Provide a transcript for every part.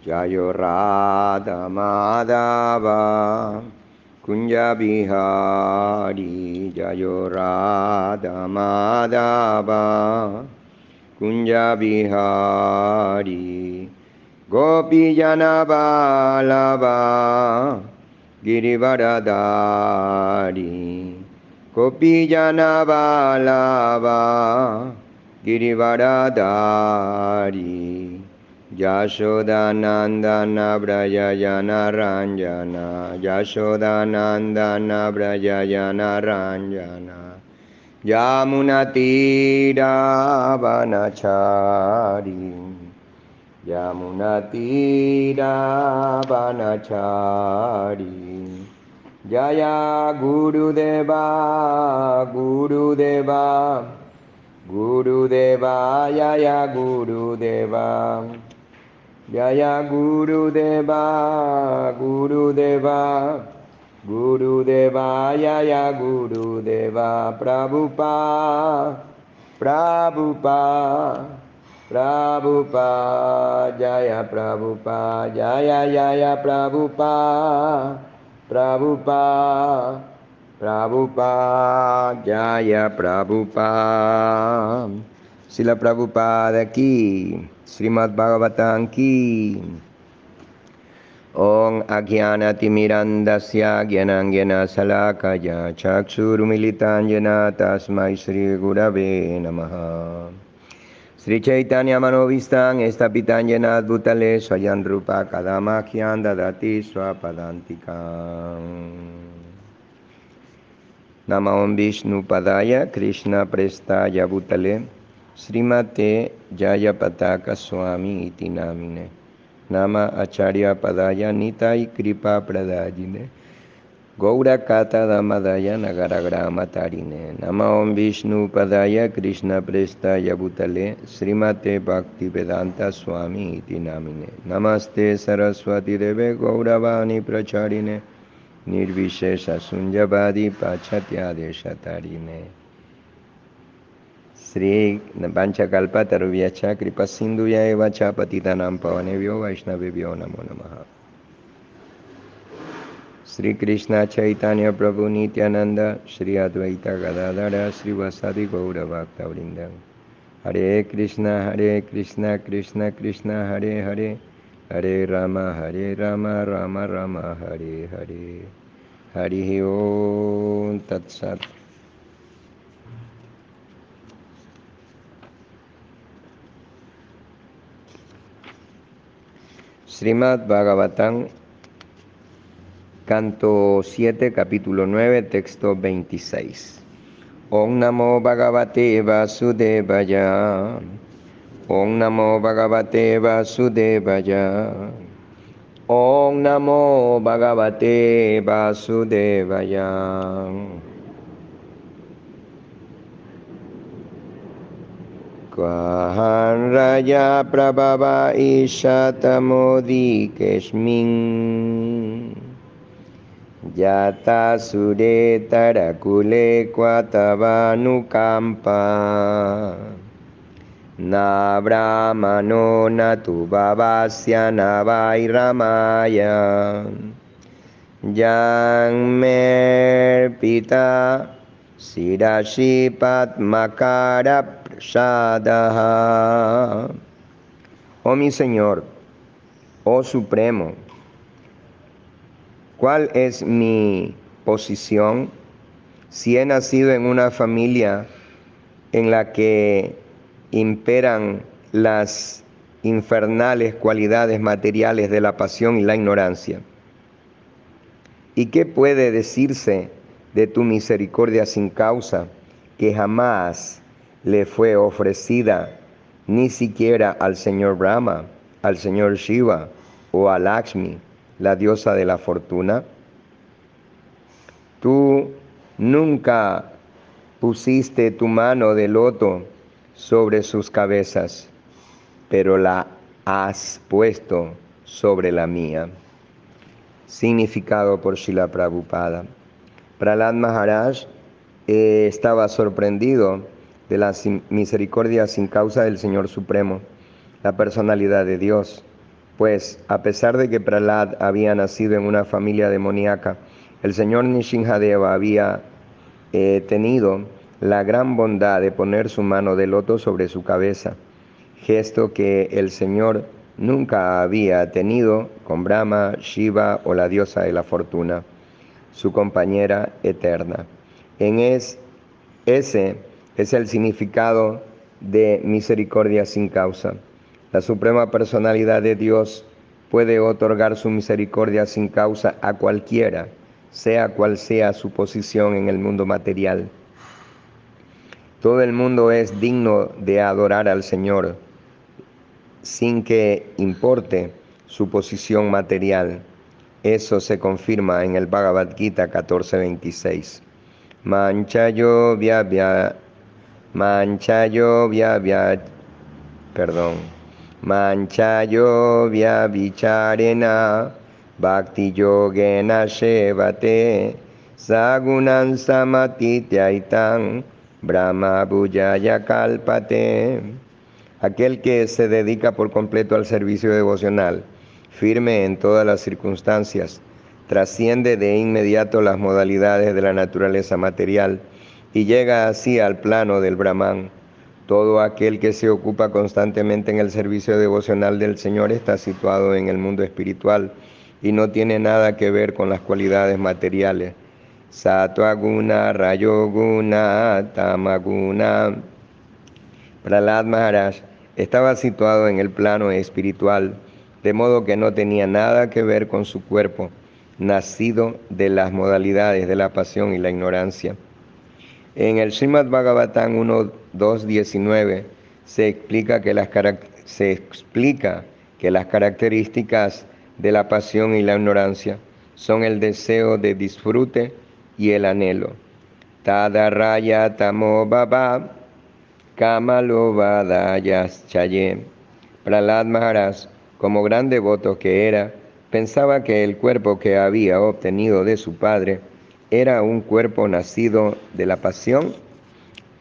Jayo Radha Madhava Kunja Bihari Jayo Radha Madhava Kunja Bihari Gopi Jana Vallabha Girivaradari Gopi Jana Vallabha Girivaradari Yashodanandana Brajayana Ranjana Yashodanandana Brajayana Ranjana Yamunatira Vanachari Yamunatira Vanachari Jaya Gurudeva Gurudeva Gurudeva Jaya Gurudeva Jaya Gurudeva Gurudeva Gurudeva Jaya Gurudeva Prabhupada Prabhupada Prabhupada Jaya Prabhupada Jaya Jaya Prabhupada Prabhupada Prabhupada Jaya Prabhupada Srila Prabhupada aquí Srimad Bhagavatam ki Om Ajnanatimirandasya Jnananjana Salakaya Chakshurumilitanjana Tasmai Shri Gurave Namaha Sri Chaitanya Manovistam Estapitanjana Bhutale Swayan Rupa Kadamakhyan Dadati Swapadantikam Nama Om Vishnu Padaya Krishna Prestaya Bhutale Srimate Jaya Pataka Swami Iti Namine Nama Acharya Padaya Nitai Kripa Pradajine Gaura Kata Damadaya Nagaragrama Tarine Nama Om Vishnu Padaya Krishna Prestaya Bhutale Srimate Bhakti Vedanta Swami Iti Namine Namaste Saraswati Deve Gauravani Pracharine Nirvishesha Sunjavadi Pachatya Deshatarine Sri Vanchakalpa Taruvyacha Kripa Sindhuya Eva Cha Patitanam Pavanebhyo Vaishnavebhyo Namo Namaha Sri Krishna Chaitanya Prabhu Nityananda Sri Advaita Gadadhara Sri Vasadi Gaura Bhakta Vrindam Hare Krishna Krishna Krishna Hare Hare Hare Rama Rama Rama Hare Hare Hari Om Tat Sat Srimad Bhagavatam, canto 7, capítulo 9, texto 26. Om Namo Bhagavate Vasudevaya. Om Namo Bhagavate Vasudevaya. Om Namo Bhagavate Vasudevaya. Kvahan Raya Prabhava Ishatamodi Keshmin Yata Sure Tarakule Kwatavanukampa Na Brahmano Natu Bhavasya Navairamaya Yang Mer Pita Sirashi Padmakara Shadaha. Oh mi Señor, oh Supremo, ¿cuál es mi posición si he nacido en una familia en la que imperan las infernales cualidades materiales de la pasión y la ignorancia? ¿Y qué puede decirse de tu misericordia sin causa, que jamás le fue ofrecida ni siquiera al señor Brahma, al señor Shiva o a Lakshmi, la diosa de la fortuna? Tú nunca pusiste tu mano de loto sobre sus cabezas, pero la has puesto sobre la mía. Significado por Srila Prabhupada. Prahlad Maharaj estaba sorprendido de la misericordia sin causa del Señor Supremo, la personalidad de Dios, Pues, a pesar de que Prahlad había nacido en una familia demoníaca, el señor Nishingadeva había tenido la gran bondad de poner su mano de loto sobre su cabeza, gesto que el Señor nunca había tenido con Brahma, Shiva o la diosa de la fortuna, su compañera eterna. Ese es el significado de misericordia sin causa. La suprema personalidad de Dios puede otorgar su misericordia sin causa a cualquiera, sea cual sea su posición en el mundo material. Todo el mundo es digno de adorar al Señor, sin que importe su posición material. Eso se confirma en el Bhagavad Gita 14:26. Manchayo vyabya, manchayo vyabicharena, bhakti yogena shevate, sagunan samatityaitan, brahma bhujaya kalpate. Aquel que se dedica por completo al servicio devocional, firme en todas las circunstancias, trasciende de inmediato las modalidades de la naturaleza material y llega así al plano del Brahman. Todo aquel que se ocupa constantemente en el servicio devocional del Señor está situado en el mundo espiritual y no tiene nada que ver con las cualidades materiales. Sattva guna, rayoguna, tamaguna. Prahlad Maharaj estaba situado en el plano espiritual, de modo que no tenía nada que ver con su cuerpo, nacido de las modalidades de la pasión y la ignorancia. En el Srimad Bhagavatam 1.2.19 se explica que las características de la pasión y la ignorancia son el deseo de disfrute y el anhelo. Tadaraya tamo baba Kamalovadayas Chaye. Prahlad Maharaj, como gran devoto que era, pensaba que el cuerpo que había obtenido de su padre era un cuerpo nacido de la pasión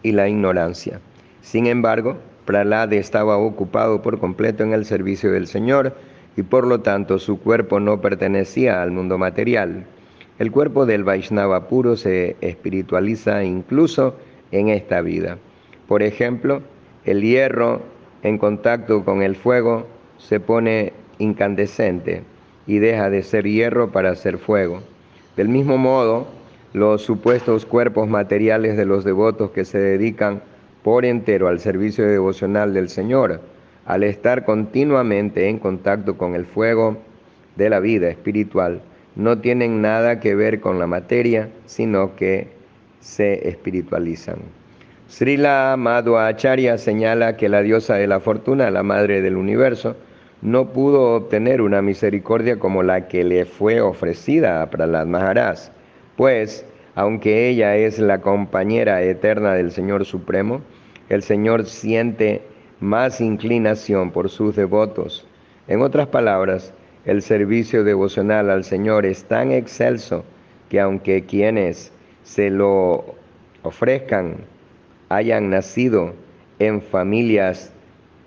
y la ignorancia. Sin embargo, Prahlad estaba ocupado por completo en el servicio del Señor y por lo tanto su cuerpo no pertenecía al mundo material. El cuerpo del Vaishnava puro se espiritualiza incluso en esta vida. Por ejemplo, el hierro en contacto con el fuego se pone incandescente y deja de ser hierro para ser fuego. Del mismo modo, los supuestos cuerpos materiales de los devotos que se dedican por entero al servicio devocional del Señor, al estar continuamente en contacto con el fuego de la vida espiritual, no tienen nada que ver con la materia, sino que se espiritualizan. Srila Madhvacharya señala que la diosa de la fortuna, la madre del universo, no pudo obtener una misericordia como la que le fue ofrecida a Prahlad Maharaj, pues, aunque ella es la compañera eterna del Señor Supremo, el Señor siente más inclinación por sus devotos. En otras palabras, el servicio devocional al Señor es tan excelso que aunque quienes se lo ofrezcan hayan nacido en familias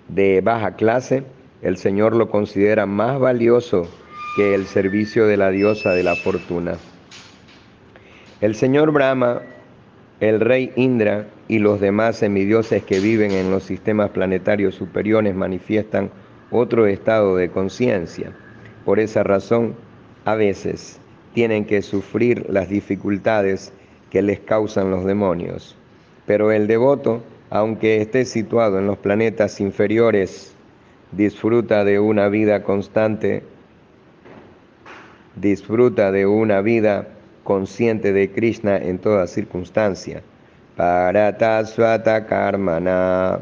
de baja clase, el Señor lo considera más valioso que el servicio de la diosa de la fortuna. El señor Brahma, el rey Indra y los demás semidioses que viven en los sistemas planetarios superiores manifiestan otro estado de conciencia. Por esa razón, a veces tienen que sufrir las dificultades que les causan los demonios. Pero el devoto, aunque esté situado en los planetas inferiores, disfruta de una vida constante, consciente de Krishna en toda circunstancia. Parata swata karmana.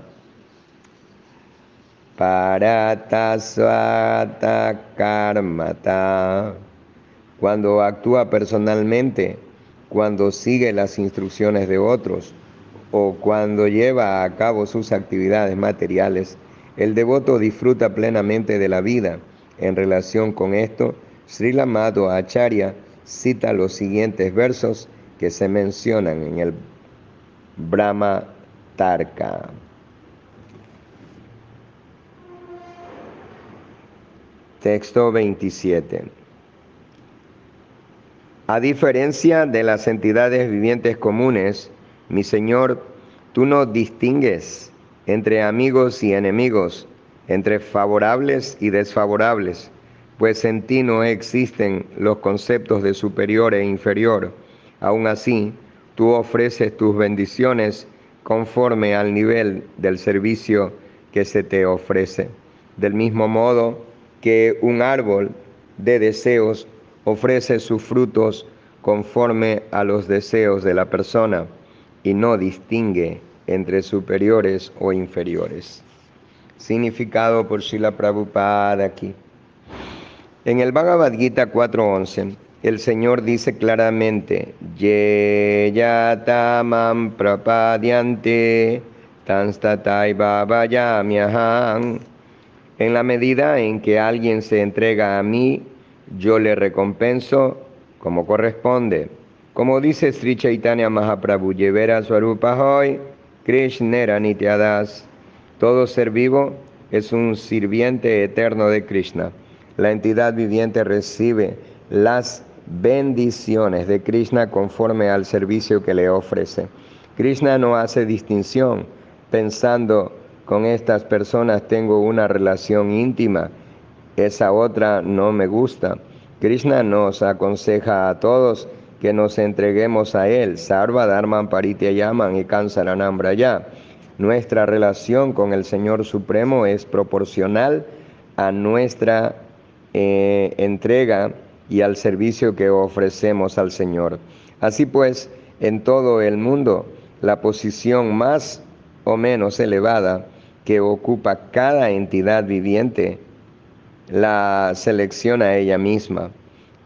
Parata swata karmata. Cuando actúa personalmente, cuando sigue las instrucciones de otros o cuando lleva a cabo sus actividades materiales, el devoto disfruta plenamente de la vida. En relación con esto, Srila Madhvacharya cita los siguientes versos que se mencionan en el Brahma Tarka. Texto 27. A diferencia de las entidades vivientes comunes, mi Señor, tú no distingues entre amigos y enemigos, entre favorables y desfavorables, pues en ti no existen los conceptos de superior e inferior. Aún así, tú ofreces tus bendiciones conforme al nivel del servicio que se te ofrece. Del mismo modo que un árbol de deseos ofrece sus frutos conforme a los deseos de la persona y no distingue entre superiores o inferiores. Significado por Srila Prabhupada aquí. En el Bhagavad Gita 4.11, el Señor dice claramente, Ye yatamam prapadyante tanstatai bhavayamyaham. En la medida en que alguien se entrega a mí, yo le recompenso como corresponde. Como dice Sri Chaitanya Mahaprabhu, Yevera Swarupa Hoy, Krishnera Nityadas. Todo ser vivo es un sirviente eterno de Krishna. La entidad viviente recibe las bendiciones de Krishna conforme al servicio que le ofrece. Krishna no hace distinción pensando con estas personas tengo una relación íntima, esa otra no me gusta. Krishna nos aconseja a todos que nos entreguemos a Él, Sarva Dharman Parityayaman y Kansaranam Braya. Nuestra relación con el Señor Supremo es proporcional a nuestra entrega y al servicio que ofrecemos al Señor. Así pues, en todo el mundo, la posición más o menos elevada que ocupa cada entidad viviente la selecciona ella misma.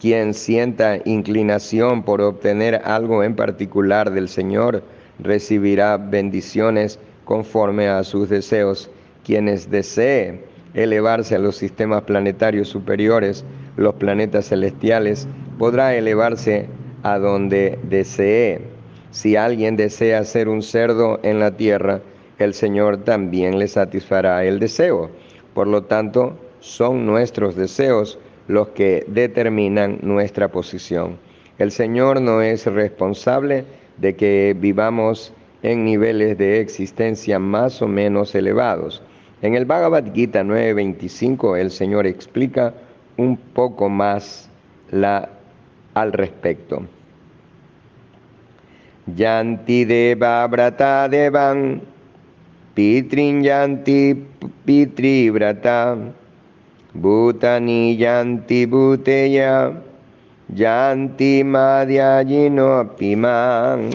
Quien sienta inclinación por obtener algo en particular del Señor recibirá bendiciones conforme a sus deseos. Quienes desee elevarse a los sistemas planetarios superiores, los planetas celestiales, podrá elevarse a donde desee. Si alguien desea ser un cerdo en la tierra, el Señor también le satisfará el deseo. Por lo tanto, son nuestros deseos los que determinan nuestra posición. El Señor no es responsable de que vivamos en niveles de existencia más o menos elevados. En el Bhagavad Gita 9.25 el Señor explica un poco más al respecto. Yanti deva brata devan pitrin yanti pitri brata bhutani yanti bhuteya yanti madhyayino apiman.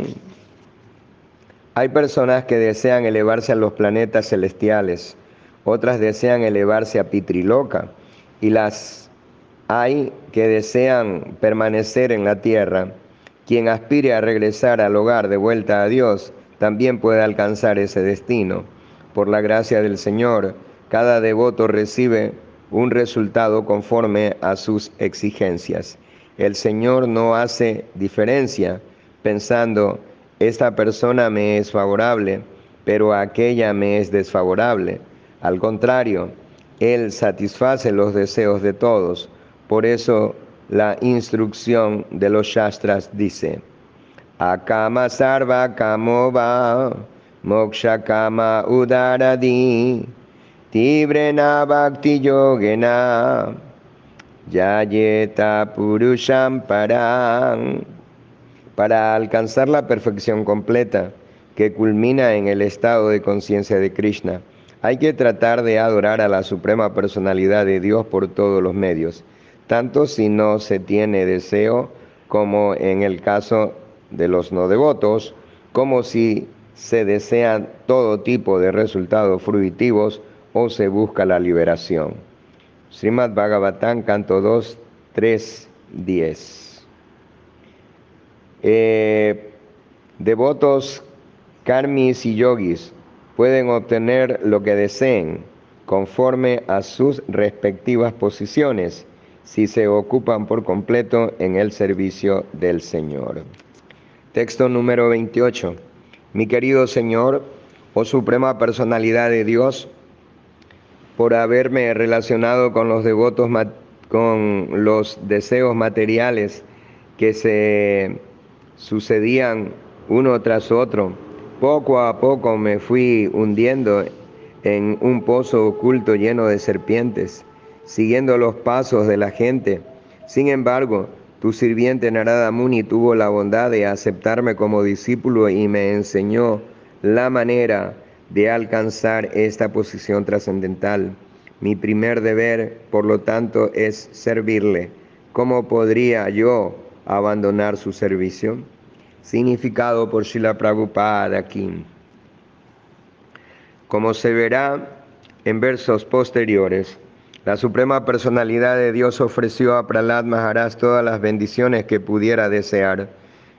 Hay personas que desean elevarse a los planetas celestiales, otras desean elevarse a Pitriloka y las hay que desean permanecer en la tierra. Quien aspire a regresar al hogar de vuelta a Dios también puede alcanzar ese destino. Por la gracia del Señor, cada devoto recibe un resultado conforme a sus exigencias. El Señor no hace diferencia pensando, esta persona me es favorable, pero aquella me es desfavorable. Al contrario, Él satisface los deseos de todos. Por eso la instrucción de los Shastras dice, Akama sarva kamo va, moksha kama udaradi, tibrena bhakti yogena, yayeta purusham param. Para alcanzar la perfección completa, que culmina en el estado de conciencia de Krishna, hay que tratar de adorar a la Suprema Personalidad de Dios por todos los medios, tanto si no se tiene deseo, como en el caso de los no devotos, como si se desean todo tipo de resultados fruitivos o se busca la liberación. Srimad Bhagavatam, canto 2, 3, 10. Devotos, karmis y yogis pueden obtener lo que deseen conforme a sus respectivas posiciones si se ocupan por completo en el servicio del Señor. Texto número 28. Mi querido Señor, oh Suprema Personalidad de Dios, por haberme relacionado con los devotos, con los deseos materiales que se sucedían uno tras otro. Poco a poco me fui hundiendo en un pozo oculto lleno de serpientes, siguiendo los pasos de la gente. Sin embargo, tu sirviente Narada Muni tuvo la bondad de aceptarme como discípulo y me enseñó la manera de alcanzar esta posición trascendental. Mi primer deber, por lo tanto, es servirle. ¿Cómo podría yo abandonar su servicio? Significado por Srila Prabhupada aquí. Como se verá en versos posteriores, la Suprema Personalidad de Dios ofreció a Prahlad Maharaj todas las bendiciones que pudiera desear,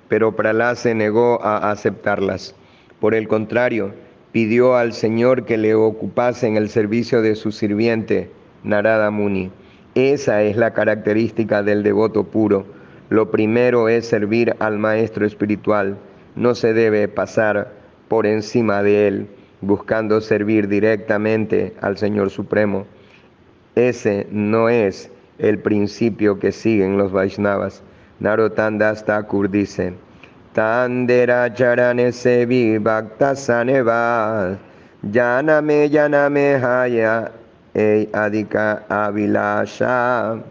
pero Prahlad se negó a aceptarlas. Por el contrario, pidió al Señor que le ocupase en el servicio de su sirviente, Narada Muni. Esa es la característica del devoto puro. Lo primero es servir al maestro espiritual. No se debe pasar por encima de él, buscando servir directamente al Señor Supremo. Ese no es el principio que siguen los Vaishnavas. Narottam Das Thakur dice: Tandera charane sevi bhakta saneva yaname haya adika avilasha.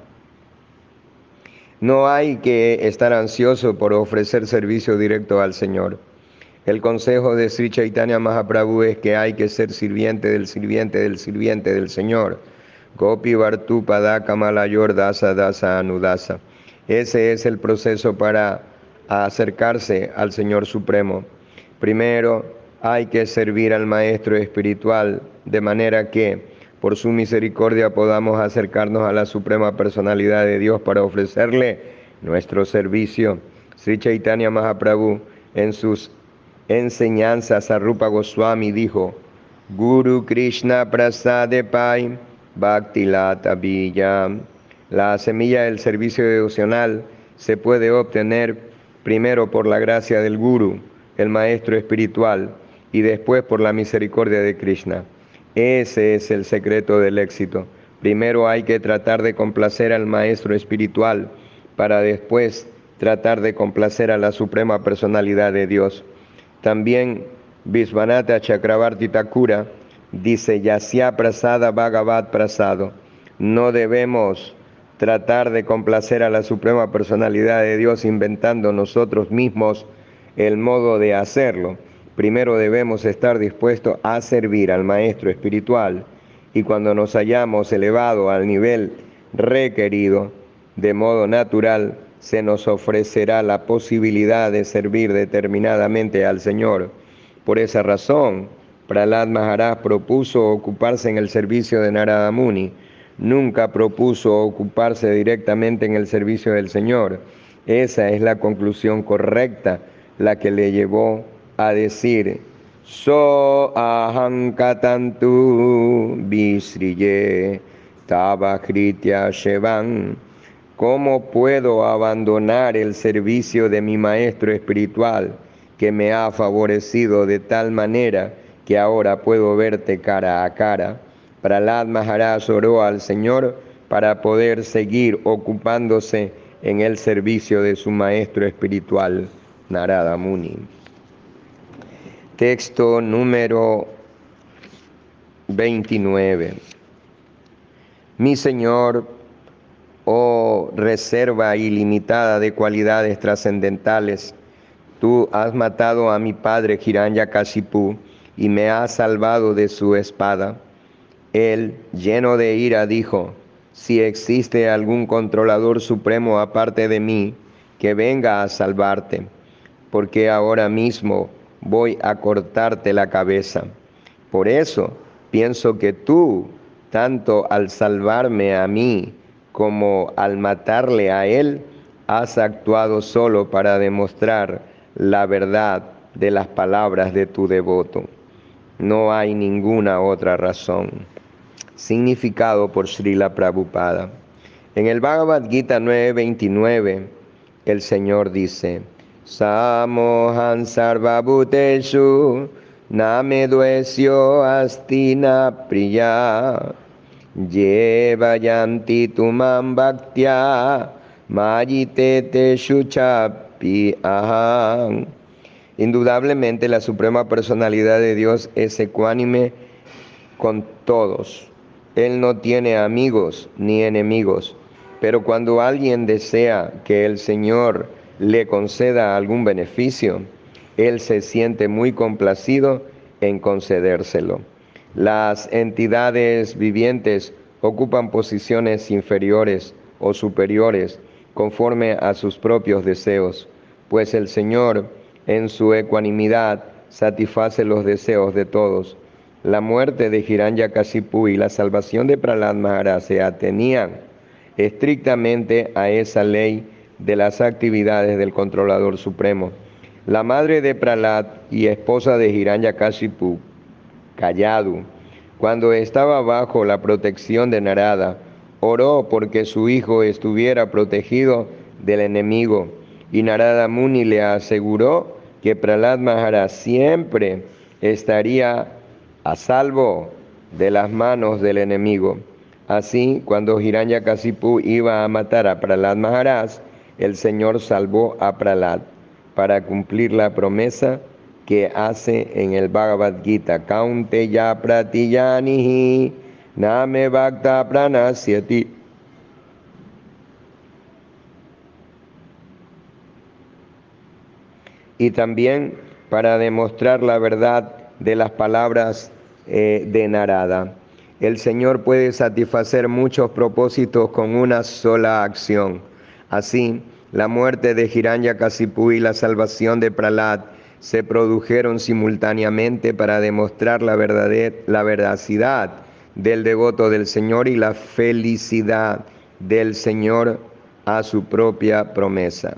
No hay que estar ansioso por ofrecer servicio directo al Señor. El consejo de Sri Chaitanya Mahaprabhu es que hay que ser sirviente del sirviente del sirviente del Señor. Gopi Vartu Pada Kamalayor Dasa Dasa Anudasa. Ese es el proceso para acercarse al Señor Supremo. Primero hay que servir al Maestro Espiritual, de manera que por su misericordia podamos acercarnos a la Suprema Personalidad de Dios para ofrecerle nuestro servicio. Sri Chaitanya Mahaprabhu en sus enseñanzas a Rupa Goswami dijo: Guru Krishna Prasade Pai Bhakti Lata Villa. La semilla del servicio devocional se puede obtener primero por la gracia del Guru, el maestro espiritual, y después por la misericordia de Krishna. Ese es el secreto del éxito. Primero hay que tratar de complacer al maestro espiritual para después tratar de complacer a la suprema personalidad de Dios. También Visvanatha Chakravarti Thakura dice: Yasya Prasada Bhagavat Prasado. No debemos tratar de complacer a la suprema personalidad de Dios inventando nosotros mismos el modo de hacerlo. Primero debemos estar dispuestos a servir al maestro espiritual, y cuando nos hayamos elevado al nivel requerido, de modo natural, se nos ofrecerá la posibilidad de servir determinadamente al Señor. Por esa razón, Prahlad Maharaj propuso ocuparse en el servicio de Narada Muni. Nunca propuso ocuparse directamente en el servicio del Señor. Esa es la conclusión correcta, la que le llevó a decir: So aham katantu visriye tabakritya shevan. ¿Cómo puedo abandonar el servicio de mi maestro espiritual, que me ha favorecido de tal manera que ahora puedo verte cara a cara? Prahlad Maharaj oró al Señor para poder seguir ocupándose en el servicio de su maestro espiritual, Narada Muni. Texto número 29. Mi Señor, oh reserva ilimitada de cualidades trascendentales, tú has matado a mi padre Hiranyakashipu y me has salvado de su espada. Él, lleno de ira, dijo: si existe algún controlador supremo aparte de mí, que venga a salvarte, porque ahora mismo voy a cortarte la cabeza. Por eso pienso que tú, tanto al salvarme a mí como al matarle a él, has actuado solo para demostrar la verdad de las palabras de tu devoto. No hay ninguna otra razón. Significado por Srila Prabhupada. En el Bhagavad Gita 9:29, el Señor dice: Samohan sarvabhuteshu name duesyo astina priya. Yeva yanti tumam bhaktya mayitete shuchapi aham. Indudablemente la suprema personalidad de Dios es ecuánime con todos. Él no tiene amigos ni enemigos, pero cuando alguien desea que el Señor le conceda algún beneficio, Él se siente muy complacido en concedérselo. Las entidades vivientes ocupan posiciones inferiores o superiores conforme a sus propios deseos, pues el Señor, en su ecuanimidad, satisface los deseos de todos. La muerte de Hiranyakasipu y la salvación de Prahlad Maharaj se atenían estrictamente a esa ley de las actividades del controlador supremo. La madre de Prahlad y esposa de Hiranyakasipu, Kayadu, cuando estaba bajo la protección de Narada, oró porque su hijo estuviera protegido del enemigo, y Narada Muni le aseguró que Prahlad Maharaj siempre estaría a salvo de las manos del enemigo. Así, cuando Hiranyakasipu iba a matar a Prahlad Maharaj, el Señor salvó a Prahlad para cumplir la promesa que hace en el Bhagavad Gita: Kaunteya pratiyanihi name bhakta pranasyati. Y también para demostrar la verdad de las palabras de Narada. El Señor puede satisfacer muchos propósitos con una sola acción. Así, la muerte de Hiranyakasipu y la salvación de Prahlad se produjeron simultáneamente para demostrar la veracidad del devoto del Señor y la felicidad del Señor a su propia promesa.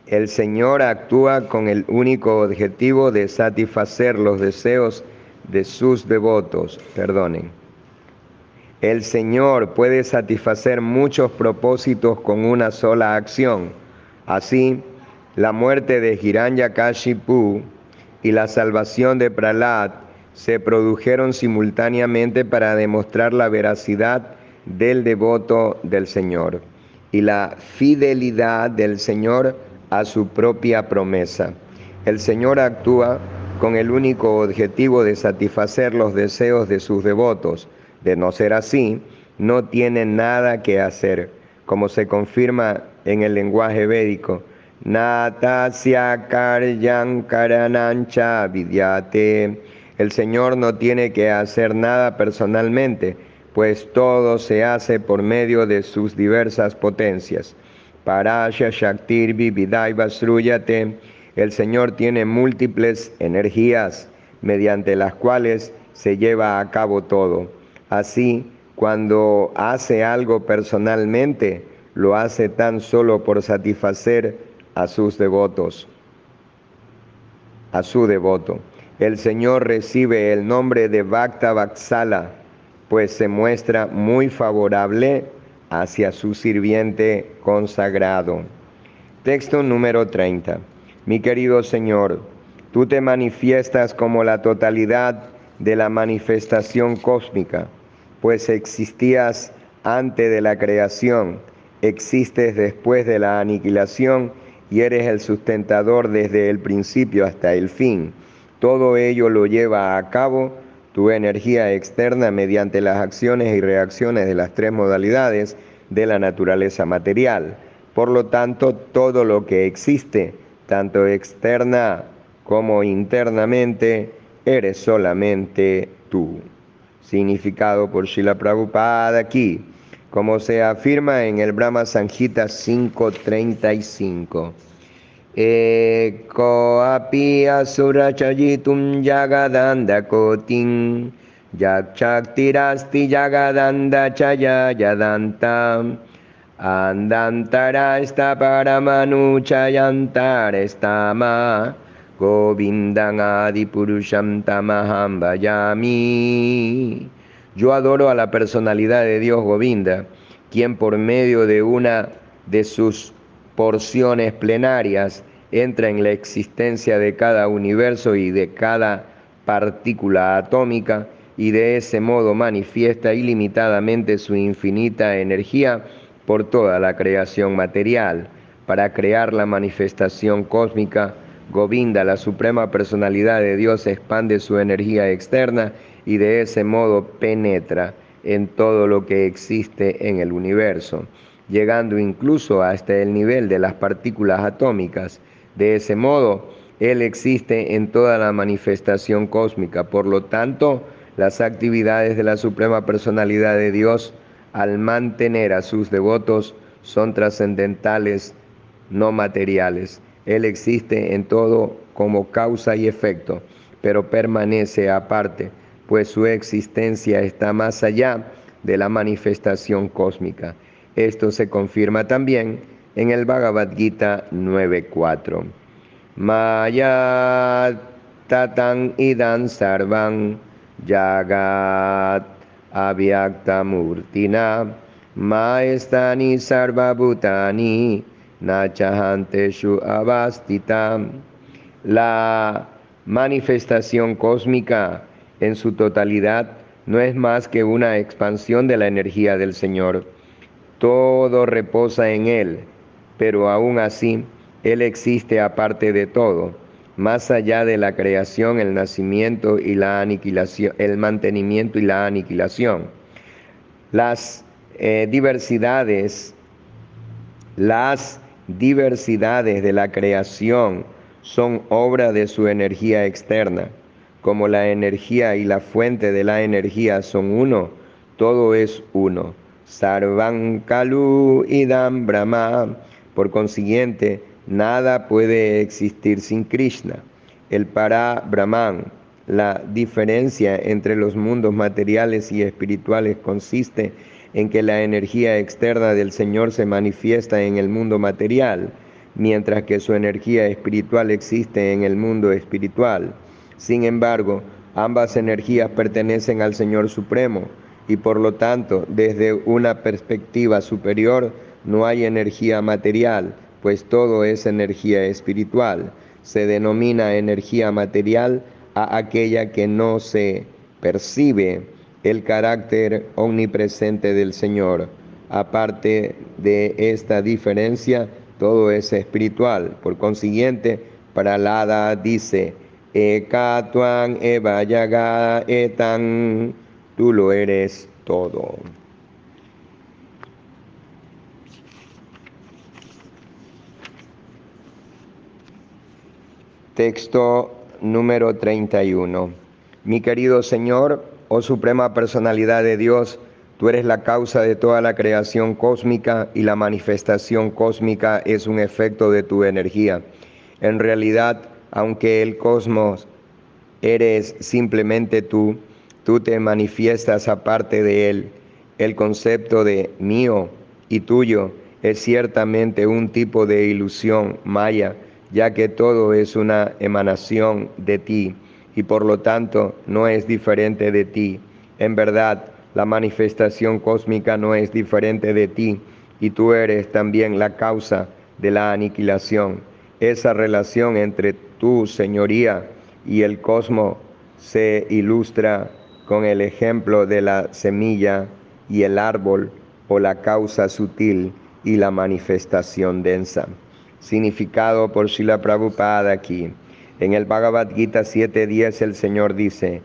El Señor actúa con el único objetivo de satisfacer los deseos de sus devotos. El Señor puede satisfacer muchos propósitos con una sola acción. Así, la muerte de Hiranyakashipu y la salvación de Prahlad se produjeron simultáneamente para demostrar la veracidad del devoto del Señor y la fidelidad del Señor a su propia promesa. El Señor actúa con el único objetivo de satisfacer los deseos de sus devotos. De no ser así, no tiene nada que hacer, como se confirma en el lenguaje védico. Natasya karyam karanancha vidyate. El Señor no tiene que hacer nada personalmente, pues todo se hace por medio de sus diversas potencias. Parasya Shaktir Vividaiva Sruyate. El Señor tiene múltiples energías mediante las cuales se lleva a cabo todo. Así, cuando hace algo personalmente, lo hace tan solo por satisfacer a sus devotos, a su devoto. El Señor recibe el nombre de Bhakta Vatsala, pues se muestra muy favorable hacia su sirviente consagrado. Texto número 30. Mi querido Señor, tú te manifiestas como la totalidad de la manifestación cósmica, pues existías antes de la creación, existes después de la aniquilación y eres el sustentador desde el principio hasta el fin. Todo ello lo lleva a cabo tu energía externa mediante las acciones y reacciones de las tres modalidades de la naturaleza material. Por lo tanto, todo lo que existe, tanto externa como internamente, eres solamente tú. Significado por Srila Prabhupada aquí, como se afirma en el Brahma Samhita 5.35. Eko api asura chayitum yagadanda kotin yakchaktirasti yagadanda chaya yadantam andantara esta paramanu chayantara estama Govindan Adipurusham Tamaham Vayami. Yo adoro a la personalidad de Dios Govinda, quien por medio de una de sus porciones plenarias entra en la existencia de cada universo y de cada partícula atómica y de ese modo manifiesta ilimitadamente su infinita energía por toda la creación material. Para crear la manifestación cósmica, Govinda, la suprema personalidad de Dios, expande su energía externa y de ese modo penetra en todo lo que existe en el universo, llegando incluso hasta el nivel de las partículas atómicas. De ese modo, Él existe en toda la manifestación cósmica. Por lo tanto, las actividades de la suprema personalidad de Dios, al mantener a sus devotos, son trascendentales, no materiales. Él existe en todo como causa y efecto, pero permanece aparte, pues su existencia está más allá de la manifestación cósmica. Esto se confirma también en el Bhagavad Gita 9.4. Maya tatang idan sarvam jagat avyakta murtina maestani sarvabhutani nachahanteshu avastita. La manifestación cósmica en su totalidad no es más que una expansión de la energía del Señor. Todo reposa en Él, pero aún así, Él existe aparte de todo, más allá de la creación, el nacimiento y la aniquilación, el mantenimiento y la aniquilación. Las diversidades de la creación son obra de su energía externa. Como la energía y la fuente de la energía son uno, todo es uno. Sarvam Kalu Idam Brahma. Por consiguiente, nada puede existir sin Krishna. El Para Brahman, la diferencia entre los mundos materiales y espirituales consiste en que la energía externa del Señor se manifiesta en el mundo material, mientras que su energía espiritual existe en el mundo espiritual. Sin embargo, ambas energías pertenecen al Señor Supremo y por lo tanto, desde una perspectiva superior, no hay energía material, pues todo es energía espiritual. Se denomina energía material a aquella que no se percibe el carácter omnipresente del Señor. Aparte de esta diferencia, todo es espiritual. Por consiguiente, Prahlada dice, Eka tuam eva yaga etan, tú lo eres todo. Texto número 31. Mi querido Señor, oh Suprema Personalidad de Dios, tú eres la causa de toda la creación cósmica y la manifestación cósmica es un efecto de tu energía. En realidad, aunque el cosmos eres simplemente tú te manifiestas aparte de él. El concepto de mío y tuyo es ciertamente un tipo de ilusión maya, ya que todo es una emanación de ti y por lo tanto no es diferente de ti. En verdad, la manifestación cósmica no es diferente de ti y tú eres también la causa de la aniquilación. Esa relación entre tu señoría y el cosmos se ilustra con el ejemplo de la semilla y el árbol o la causa sutil y la manifestación densa. Significado por Srila Prabhupada aquí. En el Bhagavad Gita 7.10 el Señor dice,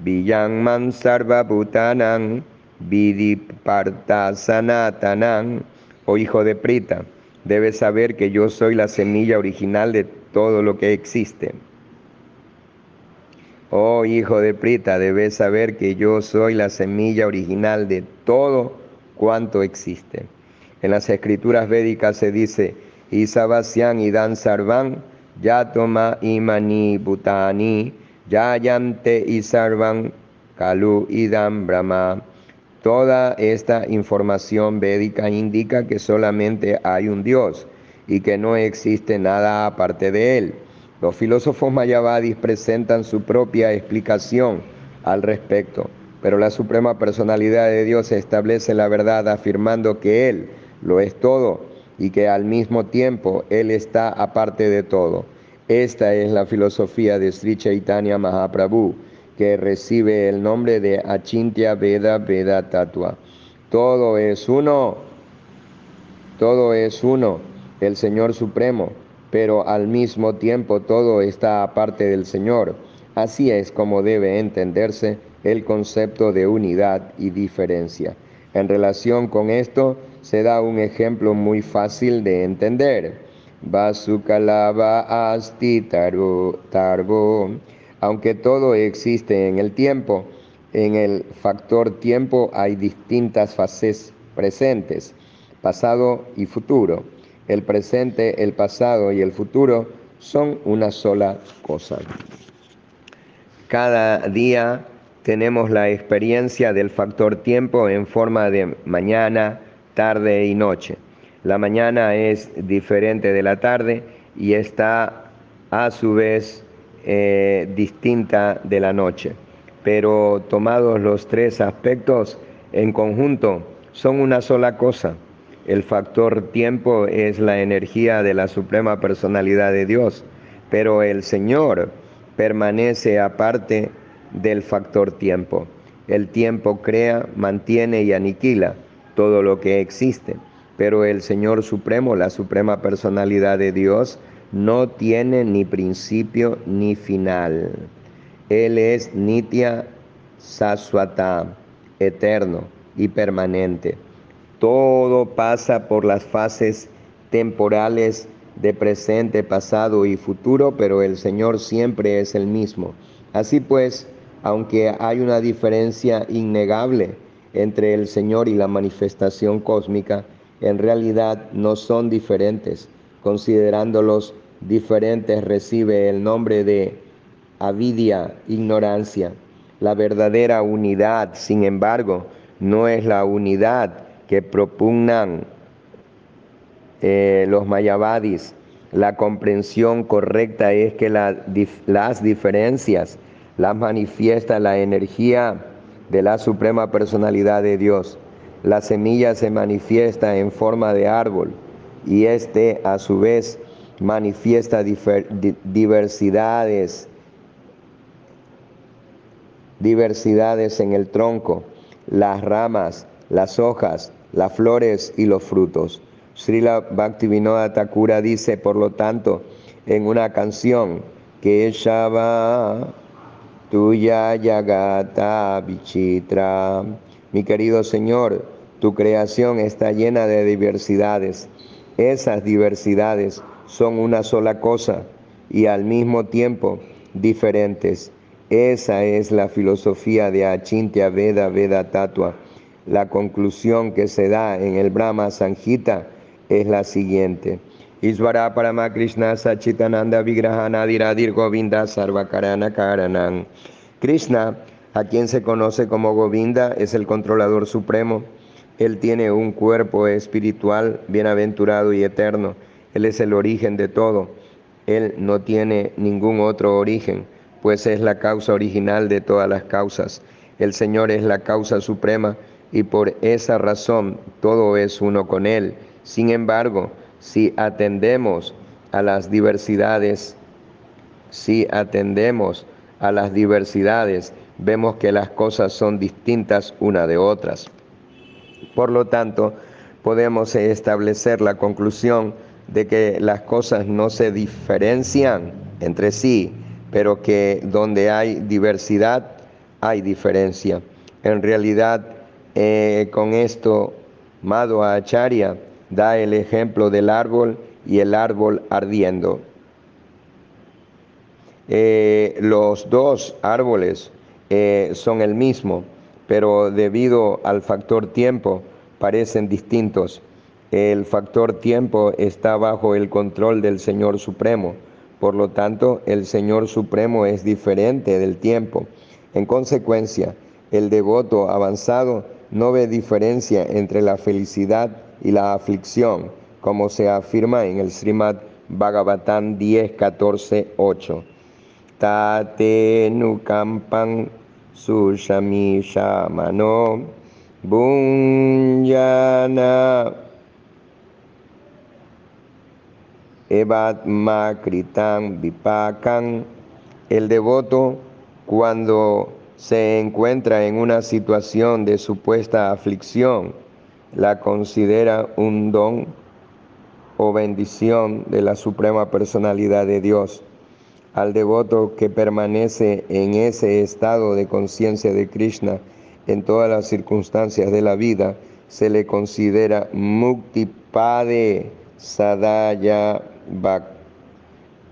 Vijang man sarva bhutanam vidiparta sanatanam. Oh hijo de Prita, debes saber que yo soy la semilla original de todo lo que existe. Oh hijo de Prita, debes saber que yo soy la semilla original de todo cuanto existe. En las escrituras védicas se dice, Isavasyan idan sarvam, yatoma imani bhutani, yayante isarvam kalu idam brahma. Toda esta información védica indica que solamente hay un Dios y que no existe nada aparte de él. Los filósofos mayavadis presentan su propia explicación al respecto, pero la Suprema Personalidad de Dios establece la verdad afirmando que Él lo es todo y que al mismo tiempo Él está aparte de todo. Esta es la filosofía de Sri Chaitanya Mahaprabhu, que recibe el nombre de Achintya Veda Veda Tattva. Todo es uno, todo es uno, el Señor Supremo, pero al mismo tiempo todo está aparte del Señor. Así es como debe entenderse el concepto de unidad y diferencia. En relación con esto, se da un ejemplo muy fácil de entender. Vasukalava asti tarvo. Aunque todo existe en el tiempo, en el factor tiempo hay distintas fases presentes, pasado y futuro. El presente, el pasado y el futuro son una sola cosa. Cada día tenemos la experiencia del factor tiempo en forma de mañana, tarde y noche. La mañana es diferente de la tarde y está a su vez distinta de la noche. Pero tomados los tres aspectos en conjunto, son una sola cosa. El factor tiempo es la energía de la Suprema Personalidad de Dios, pero el Señor permanece aparte del factor tiempo. El tiempo crea, mantiene y aniquila todo lo que existe, pero el Señor Supremo, la Suprema Personalidad de Dios, no tiene ni principio ni final. Él es Nitya Saswata, eterno y permanente. Todo pasa por las fases temporales de presente, pasado y futuro, pero el Señor siempre es el mismo. Así pues, aunque hay una diferencia innegable entre el Señor y la manifestación cósmica, en realidad no son diferentes. Considerándolos diferentes recibe el nombre de avidia, ignorancia. La verdadera unidad, sin embargo, no es la unidad que propugnan los mayavadis. La comprensión correcta es que las diferencias las manifiesta la energía de la Suprema Personalidad de Dios. La semilla se manifiesta en forma de árbol y este a su vez manifiesta diversidades en el tronco, las ramas, las hojas, las flores y los frutos. Srila Bhaktivinoda Thakura dice, por lo tanto, en una canción que Shava Tuya Yagata Vichitra, mi querido Señor, tu creación está llena de diversidades. Esas diversidades son una sola cosa y al mismo tiempo diferentes. Esa es la filosofía de Achintya Veda Veda Tattva. La conclusión que se da en el Brahma Sanghita es la siguiente. Isvara Parama Krishna Sachitananda Vigrahanadiradir Govinda Sarvakarana Karanam. Krishna, a quien se conoce como Govinda, es el controlador supremo. Él tiene un cuerpo espiritual bienaventurado y eterno. Él es el origen de todo. Él no tiene ningún otro origen, pues es la causa original de todas las causas. El Señor es la causa suprema y por esa razón todo es uno con Él. Sin embargo, si atendemos a las diversidades, vemos que las cosas son distintas una de otras. Por lo tanto, podemos establecer la conclusión de que las cosas no se diferencian entre sí, pero que donde hay diversidad, hay diferencia. En realidad, con esto, Madhva Acharya da el ejemplo del árbol y el árbol ardiendo. Los dos árboles son el mismo, pero debido al factor tiempo parecen distintos. El factor tiempo está bajo el control del Señor Supremo. Por lo tanto, el Señor Supremo es diferente del tiempo. En consecuencia, el devoto avanzado no ve diferencia entre la felicidad y la aflicción, como se afirma en el Srimad Bhagavatam 10.14.8. Tate nukampan sushami shamano bunyana evatma kritam vipakan. El devoto, cuando se encuentra en una situación de supuesta aflicción, la considera un don o bendición de la Suprema Personalidad de Dios. Al devoto que permanece en ese estado de conciencia de Krishna en todas las circunstancias de la vida, se le considera Muktipade Sadaya Bhak,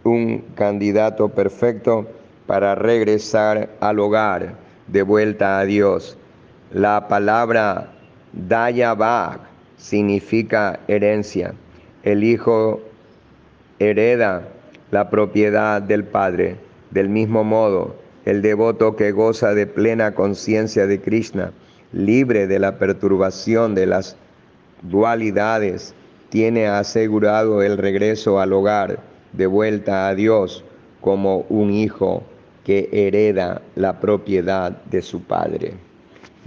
un candidato perfecto para regresar al hogar, de vuelta a Dios. La palabra Dayabhak significa herencia. El hijo hereda la propiedad del Padre. Del mismo modo, el devoto que goza de plena conciencia de Krishna, libre de la perturbación de las dualidades, tiene asegurado el regreso al hogar, de vuelta a Dios, como un hijo que hereda la propiedad de su Padre.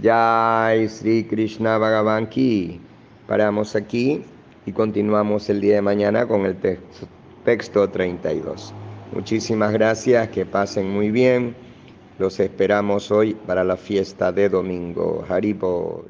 Jai Sri Krishna Bhagavan Ki. Paramos aquí y continuamos el día de mañana con el texto 32. Muchísimas gracias, que pasen muy bien. Los esperamos hoy para la fiesta de domingo. Haribol.